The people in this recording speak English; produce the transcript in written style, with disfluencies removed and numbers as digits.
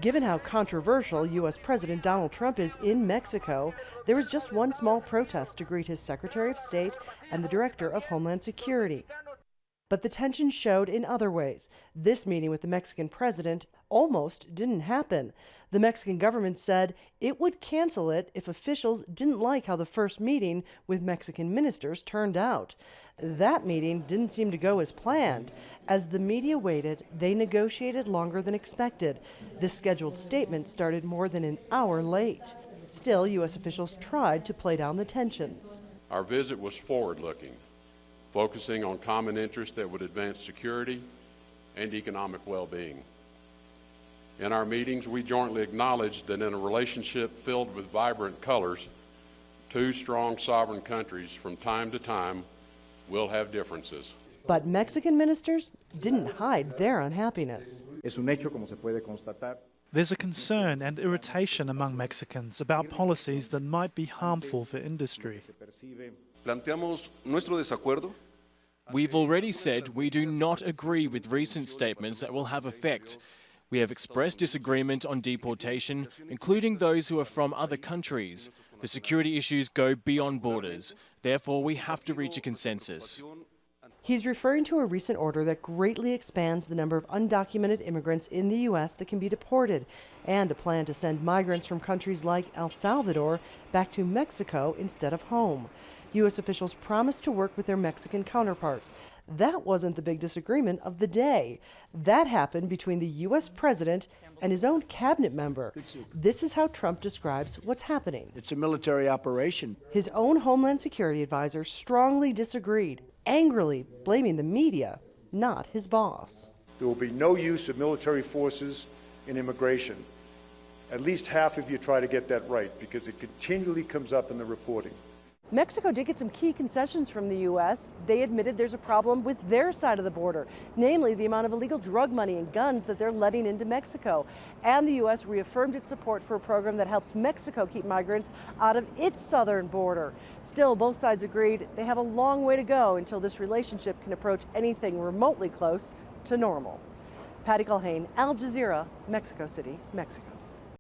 Given how controversial U.S. President Donald Trump is in Mexico, there was just one small protest to greet his Secretary of State and the Director of Homeland Security. But the tension showed in other ways. This meeting with the Mexican president almost didn't happen. The Mexican government said it would cancel it if officials didn't like how the first meeting with Mexican ministers turned out. That meeting didn't seem to go as planned. As the media waited, they negotiated longer than expected. The scheduled statement started more than an hour late. Still, U.S. officials tried to play down the tensions. Our visit was forward-looking, focusing on common interests that would advance security and economic well-being. In our meetings, we jointly acknowledged that in a relationship filled with vibrant colors, two strong sovereign countries from time to time will have differences. But Mexican ministers didn't hide their unhappiness. There's a concern and irritation among Mexicans about policies that might be harmful for industry. We've already said we do not agree with recent statements that will have effect. We have expressed disagreement on deportation, including those who are from other countries. The security issues go beyond borders. Therefore, we have to reach a consensus. He's referring to a recent order that greatly expands the number of undocumented immigrants in the U.S. that can be deported, and a plan to send migrants from countries like El Salvador back to Mexico instead of home. U.S. officials promised to work with their Mexican counterparts. That wasn't the big disagreement of the day. That happened between the U.S. president and his own cabinet member. This is how Trump describes what's happening. It's a military operation. His own Homeland Security advisor strongly disagreed, angrily blaming the media, not his boss. There will be no use of military forces in immigration. At least half of you try to get that right, because it continually comes up in the reporting. Mexico did get some key concessions from the U.S. They admitted there's a problem with their side of the border, namely the amount of illegal drug money and guns that they're letting into Mexico. And the U.S. reaffirmed its support for a program that helps Mexico keep migrants out of its southern border. Still, both sides agreed they have a long way to go until this relationship can approach anything remotely close to normal. Patty Culhane, Al Jazeera, Mexico City, Mexico.